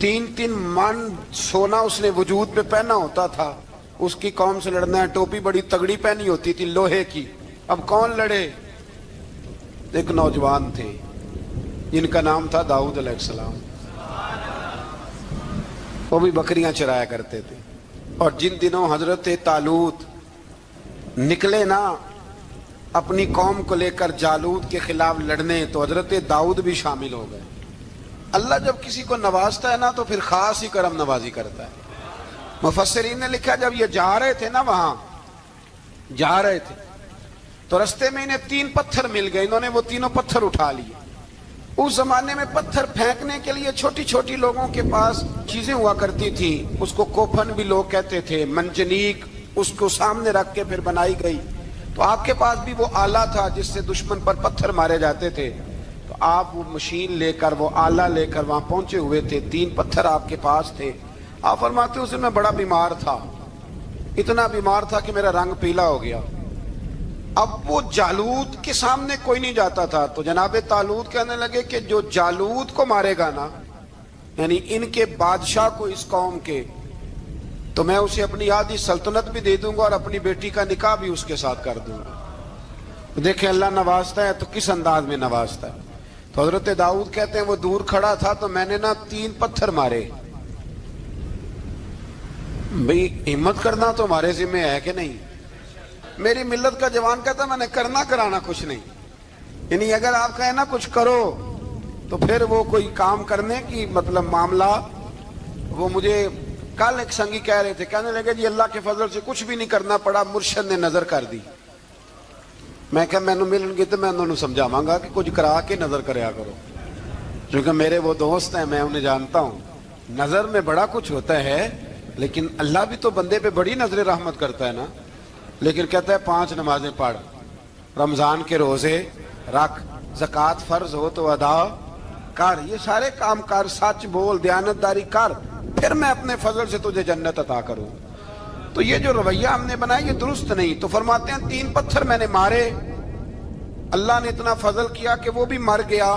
3 من سونا اس نے وجود پہ پہنا ہوتا تھا. اس کی قوم سے لڑنا ہے, ٹوپی بڑی تگڑی پہنی ہوتی تھی لوہے کی. اب کون لڑے؟ ایک نوجوان تھے جن کا نام تھا داؤد علیہ السلام. وہ بھی بکریاں چرایا کرتے تھے. اور جن دنوں حضرت طالوت نکلے نا اپنی قوم کو لے کر جالوت کے خلاف لڑنے تو حضرت داؤد بھی شامل ہو گئے. اللہ جب کسی کو نوازتا ہے نا تو پھر خاص ہی کرم نوازی کرتا ہے. مفسرین نے لکھا جب یہ جا رہے تھے نا, وہاں جا رہے تھے تو رستے میں انہیں 3 پتھر مل گئے. انہوں نے وہ تینوں پتھر اٹھا لیے. اس زمانے میں پتھر پھینکنے کے لیے چھوٹی چھوٹی لوگوں کے پاس چیزیں ہوا کرتی تھی. اس کو کوپھن بھی لوگ کہتے تھے, منجنیق, اس کو سامنے رکھ کے پھر بنائی گئی. تو آپ کے پاس بھی وہ آلہ تھا جس سے دشمن پر پتھر مارے جاتے تھے. تو آپ وہ مشین لے کر, وہ آلہ لے کر وہاں پہنچے ہوئے تھے. 3 پتھر آپ کے پاس تھے. آپ فرماتے اس دن میں بڑا بیمار تھا, اتنا بیمار تھا کہ میرا رنگ پیلا ہو گیا. اب وہ جالوت کے سامنے کوئی نہیں جاتا تھا. تو جناب طالوت کہنے لگے کہ جو جالوت کو مارے گا نا, یعنی ان کے بادشاہ کو اس قوم کے, تو میں اسے اپنی آدھی سلطنت بھی دے دوں گا اور اپنی بیٹی کا نکاح بھی اس کے ساتھ کر دوں گا. دیکھیں اللہ نوازتا ہے تو کس انداز میں نوازتا ہے. تو حضرت داؤد کہتے ہیں وہ دور کھڑا تھا تو میں نے نا 3 پتھر مارے. بھئی ہمت کرنا تو ہمارے ذمہ ہے کہ نہیں؟ میری ملت کا جوان کہتا میں نے کرنا کرانا کچھ نہیں. یعنی اگر آپ کہیں نا کچھ کرو تو پھر وہ کوئی کام کرنے کی مطلب معاملہ. وہ مجھے کل ایک سنگی کہہ رہے تھے, کہنے لگے جی اللہ کے فضل سے کچھ بھی نہیں کرنا پڑا, مرشد نے نظر کر دی. میں کہ میں ملن گی تو میں انہوں نے سمجھاواں گا کہ کچھ کرا کے نظر کریا کرو, کیونکہ میرے وہ دوست ہیں, میں انہیں جانتا ہوں. نظر میں بڑا کچھ ہوتا ہے, لیکن اللہ بھی تو بندے پہ بڑی نظر رحمت کرتا ہے نا. لیکن کہتا ہے 5 نمازیں پڑھ, رمضان کے روزے رکھ, زکوٰۃ فرض ہو تو ادا کر, یہ سارے کام کر, سچ بول, دیانتداری کر, پھر میں اپنے فضل سے تجھے جنت عطا کروں. تو یہ جو رویہ ہم نے بنایا یہ درست نہیں. تو فرماتے ہیں 3 پتھر میں نے مارے, اللہ نے اتنا فضل کیا کہ وہ بھی مر گیا,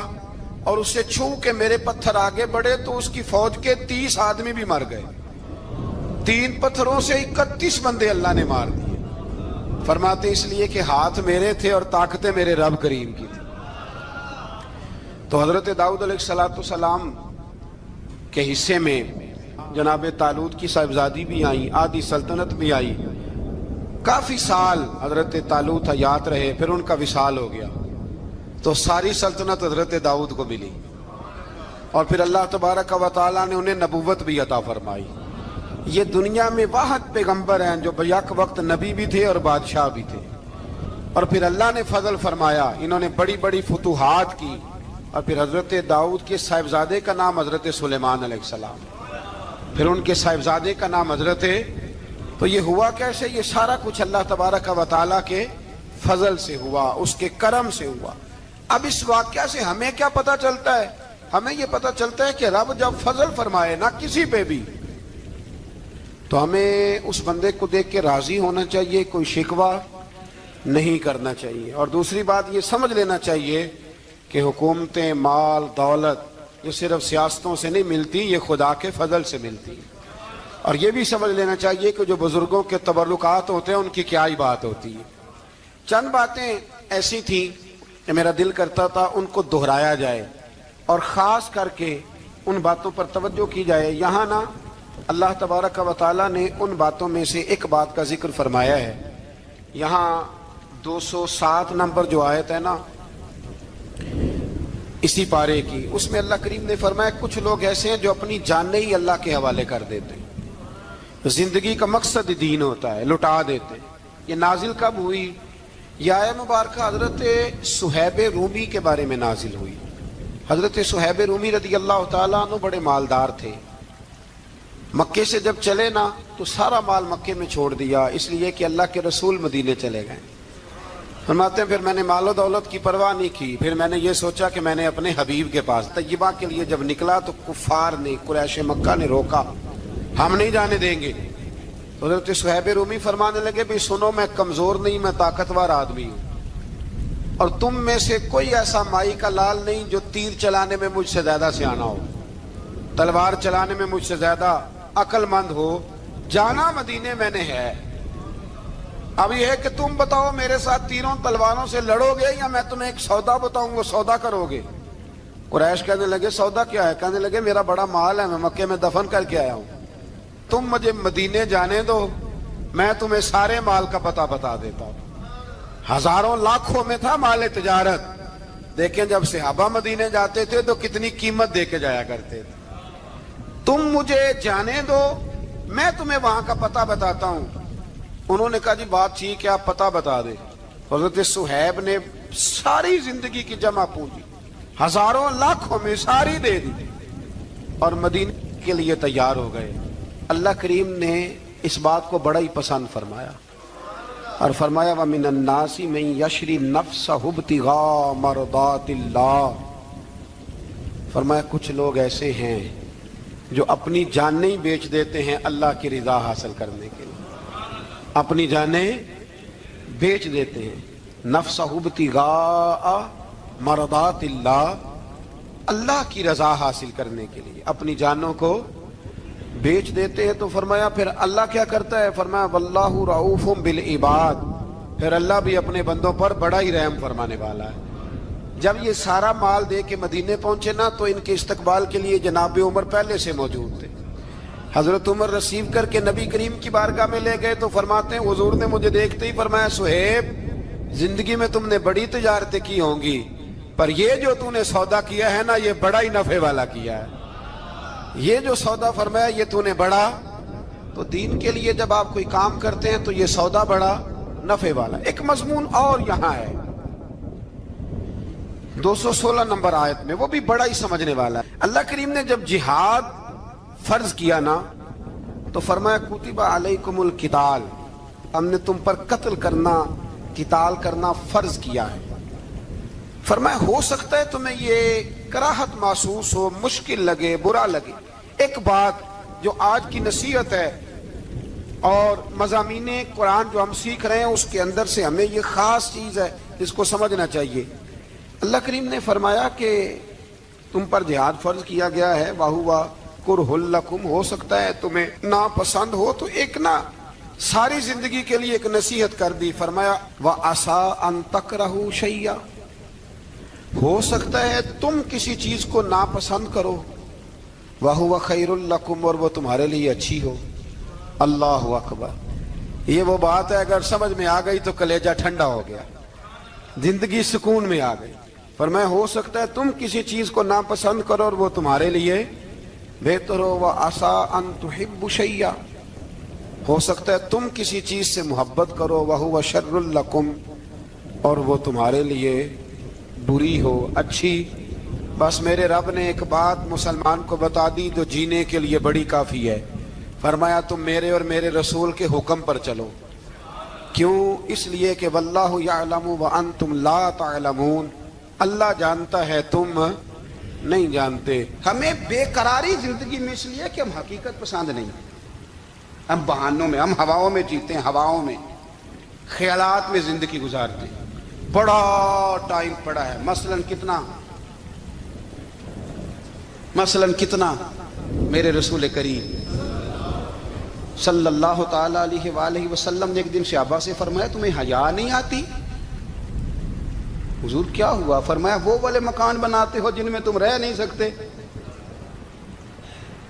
اور اسے چھو کے میرے پتھر آگے بڑھے تو اس کی فوج کے 30 آدمی بھی مر گئے. 3 پتھروں سے 31 بندے اللہ نے مار دیے. فرماتے اس لیے کہ ہاتھ میرے تھے اور طاقتیں میرے رب کریم کی تھی. تو حضرت داؤد علیہ السلام کے حصے میں جناب طالوت کی صاحبزادی بھی آئی, آدھی سلطنت بھی آئی. کافی سال حضرت طالوت حیات رہے, پھر ان کا وصال ہو گیا. تو ساری سلطنت حضرت داؤد کو ملی, اور پھر اللہ تبارک و تعالیٰ نے انہیں نبوت بھی عطا فرمائی. یہ دنیا میں واحد پیغمبر ہیں جو بیک وقت نبی بھی تھے اور بادشاہ بھی تھے. اور پھر اللہ نے فضل فرمایا, انہوں نے بڑی بڑی فتوحات کی. اور پھر حضرت داؤد کے صاحبزادے کا نام حضرت سلیمان علیہ السلام, پھر ان کے صاحبزادے کا نام حضرت. تو یہ ہوا کیسے؟ یہ سارا کچھ اللہ تبارک و تعالیٰ کے فضل سے ہوا, اس کے کرم سے ہوا. اب اس واقعہ سے ہمیں کیا پتہ چلتا ہے؟ ہمیں یہ پتہ چلتا ہے کہ رب جب فضل فرمائے نہ کسی پہ بھی, تو ہمیں اس بندے کو دیکھ کے راضی ہونا چاہیے, کوئی شکوہ نہیں کرنا چاہیے. اور دوسری بات یہ سمجھ لینا چاہیے کہ حکومتیں, مال, دولت یہ صرف سیاستوں سے نہیں ملتی, یہ خدا کے فضل سے ملتی. اور یہ بھی سمجھ لینا چاہیے کہ جو بزرگوں کے تبرکات ہوتے ہیں ان کی کیا ہی بات ہوتی ہے. چند باتیں ایسی تھیں کہ میرا دل کرتا تھا ان کو دہرایا جائے, اور خاص کر کے ان باتوں پر توجہ کی جائے. یہاں نا اللہ تبارک و تعالیٰ نے ان باتوں میں سے ایک بات کا ذکر فرمایا ہے. یہاں 207 نمبر جو آیت ہے نا اسی پارے کی, اس میں اللہ کریم نے فرمایا کچھ لوگ ایسے ہیں جو اپنی جانیں ہی اللہ کے حوالے کر دیتے ہیں. زندگی کا مقصد دین ہوتا ہے, لٹا دیتے. یہ نازل کب ہوئی؟ یہ آیت مبارکہ حضرت صہیب رومی کے بارے میں نازل ہوئی. حضرت صہیب رومی رضی اللہ تعالیٰ عنہ بڑے مالدار تھے. مکے سے جب چلے نا تو سارا مال مکے میں چھوڑ دیا, اس لیے کہ اللہ کے رسول مدینے چلے گئے. فرماتے ہیں پھر میں نے مال و دولت کی پرواہ نہیں کی, پھر میں نے یہ سوچا کہ میں نے اپنے حبیب کے پاس طیبہ کے لیے جب نکلا تو کفار نے, قریش مکہ نے روکا, ہم نہیں جانے دیں گے. تو حضرت صہیب رومی فرمانے لگے بھی سنو, میں کمزور نہیں, میں طاقتور آدمی ہوں, اور تم میں سے کوئی ایسا مائی کا لال نہیں جو تیر چلانے میں مجھ سے زیادہ سیانا ہو, تلوار چلانے میں مجھ سے زیادہ عقل مند ہو. جانا مدینے میں نے ہے. اب یہ ہے کہ تم بتاؤ میرے ساتھ تیروں تلواروں سے لڑو گے یا میں تمہیں ایک سودا بتاؤں, وہ سودا کرو گے؟ قریش کہنے لگے سودا کیا ہے؟ کہنے لگے میرا بڑا مال ہے, میں مکے میں دفن کر کے آیا ہوں, تم مجھے مدینے جانے دو, میں تمہیں سارے مال کا پتہ بتا دیتا ہوں. ہزاروں لاکھوں میں تھا مال تجارت. دیکھیں جب صحابہ مدینے جاتے تھے تو کتنی قیمت دے کے جایا کرتے تھے. تم مجھے جانے دو, میں تمہیں وہاں کا پتہ بتاتا ہوں. انہوں نے کہا جی بات ٹھیک ہے, آپ پتہ بتا دیں. حضرت صہیب نے ساری زندگی کی جمع پونجی ہزاروں لاکھوں میں ساری دے دی اور مدینے کے لیے تیار ہو گئے. اللہ کریم نے اس بات کو بڑا ہی پسند فرمایا اور فرمایا وَمِنَ النَّاسِ مَن يَشْرِي نَفْسَهُ ابْتِغَاءَ مَرْضَاتِ اللَّهِ. فرمایا کچھ لوگ ایسے ہیں جو اپنی جانیں ہی بیچ دیتے ہیں اللہ کی رضا حاصل کرنے کے لیے, اپنی جانیں بیچ دیتے ہیں. نَفْسَهُ ابْتِغَاءَ مَرْضَاتِ اللَّهِ, اللہ کی رضا حاصل کرنے کے لیے اپنی جانوں کو بیچ دیتے ہیں. تو فرمایا پھر اللہ کیا کرتا ہے؟ فرمایا واللہ رؤوف بالعباد, پھر اللہ بھی اپنے بندوں پر بڑا ہی رحم فرمانے والا ہے. جب یہ سارا مال دے کے مدینے پہنچے نا تو ان کے استقبال کے لیے جناب عمر پہلے سے موجود تھے. حضرت عمر ریسیو کر کے نبی کریم کی بارگاہ میں لے گئے تو فرماتے ہیں حضور نے مجھے دیکھتے ہی فرمایا صہیب زندگی میں تم نے بڑی تجارتیں کی ہوں گی, پر یہ جو تم نے سودا کیا ہے نا یہ بڑا ہی نفع والا کیا ہے. یہ جو سودا فرمایا یہ تو نے بڑا. تو دین کے لیے جب آپ کوئی کام کرتے ہیں تو یہ سودا بڑا نفع والا. ایک مضمون اور یہاں ہے 216 نمبر آیت میں, وہ بھی بڑا ہی سمجھنے والا ہے. اللہ کریم نے جب جہاد فرض کیا نا تو فرمایا کتب علیکم القتال، ہم نے تم پر قتل کرنا، قتال کرنا فرض کیا ہے۔ فرمایا ہو سکتا ہے تمہیں یہ کراہت محسوس ہو، مشکل لگے، برا لگے۔ ایک بات جو آج کی نصیحت ہے اور مضامین قرآن جو ہم سیکھ رہے ہیں اس کے اندر سے ہمیں یہ خاص چیز ہے، اس کو سمجھنا چاہیے۔ اللہ کریم نے فرمایا کہ تم پر جہاد فرض کیا گیا ہے، وَهُوَ كُرْهٌ لَكُمْ، ہو سکتا ہے تمہیں ناپسند ہو، تو ایک نہ ساری زندگی کے لیے ایک نصیحت کر دی۔ فرمایا وَعَسَىٰ أَن تَكْرَهُوا شَيْئًا، ہو سکتا ہے تم کسی چیز کو ناپسند کرو، وَهُوَ خَيْرٌ لَكُمْ، اور وہ تمہارے لیے اچھی ہو۔ اللہ اکبر، یہ وہ بات ہے اگر سمجھ میں آ گئی تو کلیجہ ٹھنڈا ہو گیا، زندگی سکون میں آ گئی۔ فرمایا ہو سکتا ہے تم کسی چیز کو ناپسند کرو اور وہ تمہارے لیے بہتر ہو۔ وَعَسَىٰ أَن تُحِبُّوا شَيْئًا، ہو سکتا ہے تم کسی چیز سے محبت کرو، وَهُوَ شَرٌّ لَكُمْ، اور وہ تمہارے لیے بری ہو، اچھی۔ بس میرے رب نے ایک بات مسلمان کو بتا دی جو جینے کے لیے بڑی کافی ہے۔ فرمایا تم میرے اور میرے رسول کے حکم پر چلو۔ کیوں؟ اس لیے کہ واللہ یعلم وانتم لا تعلمون، اللہ جانتا ہے تم نہیں جانتے۔ ہمیں بے قراری زندگی میں اس لیے کہ ہم حقیقت پسند نہیں، ہم بہانوں میں، ہم ہواؤں میں جیتے ہیں، ہواؤں میں، خیالات میں زندگی گزارتے ہیں۔ بڑا ٹائم پڑا ہے، مثلاً کتنا میرے رسول کریم صلی اللہ تعالی علیہ وآلہ وسلم نے ایک دن صحابہ سے فرمایا تمہیں حیا نہیں آتی؟ حضور کیا ہوا؟ فرمایا وہ والے مکان بناتے ہو جن میں تم رہ نہیں سکتے،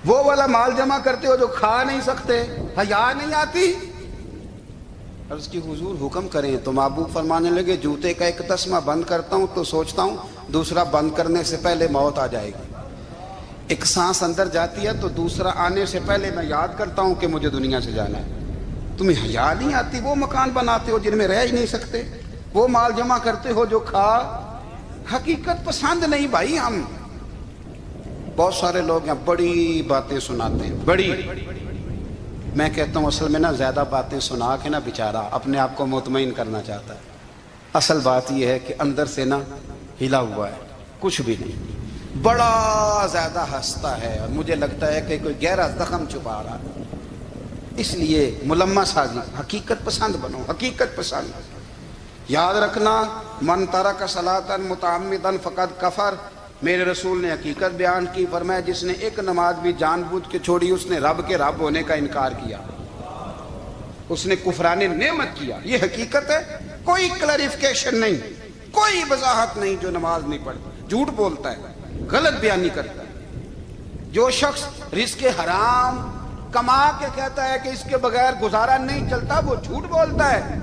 وہ والا مال جمع کرتے ہو جو کھا نہیں سکتے، حیا نہیں آتی؟ عرض کی حضور حکم کریں تو محبوب فرمانے لگے جوتے کا ایک تسمہ بند کرتا ہوں تو سوچتا ہوں دوسرا بند کرنے سے پہلے موت آ جائے گی، ایک سانس اندر جاتی ہے تو دوسرا آنے سے پہلے میں یاد کرتا ہوں کہ مجھے دنیا سے جانا ہے۔ تمہیں حیا نہیں آتی؟ وہ مکان بناتے ہو جن میں رہ ہی نہیں سکتے، وہ مال جمع کرتے ہو جو کھا، حقیقت پسند نہیں بھائی۔ ہم بہت سارے لوگ ہیں بڑی باتیں سناتے ہیں، بڑی، میں کہتا ہوں اصل میں نا زیادہ باتیں سنا کے نا بیچارہ اپنے آپ کو مطمئن کرنا چاہتا ہے، اصل بات یہ ہے کہ اندر سے نا ہلا ہوا ہے، کچھ بھی نہیں، بڑا زیادہ ہنستا ہے اور مجھے لگتا ہے کہ کوئی گہرا زخم چھپا رہا ہے۔ اس لیے ملمہ سازی، حقیقت پسند بنو، حقیقت پسند۔ یاد رکھنا من ترک صلاۃ متعمدا فقد کفر، میرے رسول نے حقیقت بیان کی، فرمایا جس نے ایک نماز بھی جان بوجھ کے چھوڑی اس نے رب کے رب ہونے کا انکار کیا، اس نے کفران نعمت کیا۔ یہ حقیقت ہے، کوئی کلیریفیکیشن نہیں، کوئی وضاحت نہیں۔ جو نماز نہیں پڑھتا، جھوٹ بولتا ہے، غلط بیانی کرتا ہے، جو شخص رزق حرام کما کے کہتا ہے کہ اس کے بغیر گزارا نہیں چلتا، وہ جھوٹ بولتا ہے۔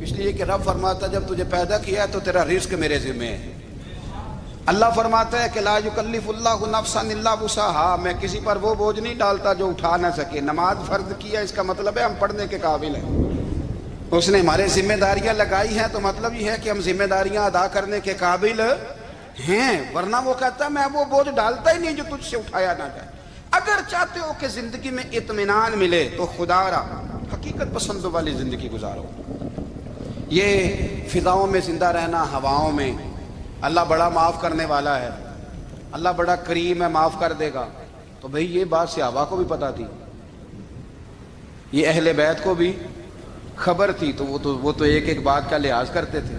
اس لیے کہ رب فرماتا ہے جب تجھے پیدا کیا ہے تو تیرا رزق میرے ذمہ ہے۔ اللہ فرماتا ہے کہ لا یکلف اللہ نفسا الا وسعہا، میں کسی پر وہ بوجھ نہیں ڈالتا جو اٹھا نہ سکے۔ نماز فرض کیا اس کا مطلب ہے ہم پڑھنے کے قابل ہیں، اس نے ہمارے ذمہ داریاں لگائی ہیں تو مطلب یہ ہے کہ ہم ذمہ داریاں ادا کرنے کے قابل ہیں، ورنہ وہ کہتا ہے میں وہ بوجھ ڈالتا ہی نہیں جو تجھ سے اٹھایا نہ جائے۔ اگر چاہتے ہو کہ زندگی میں اطمینان ملے تو خدا را حقیقت پسندوں والی زندگی گزارو۔ یہ فضاؤں میں زندہ رہنا، ہواؤں میں، اللہ بڑا معاف کرنے والا ہے، اللہ بڑا کریم ہے، معاف کر دے گا، تو بھئی یہ بات صحابہ کو بھی پتا تھی، یہ اہل بیت کو بھی خبر تھی، تو وہ تو ایک ایک بات کا لحاظ کرتے تھے۔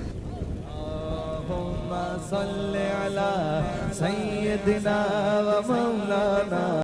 اللہم صل علی سیدنا و مولانا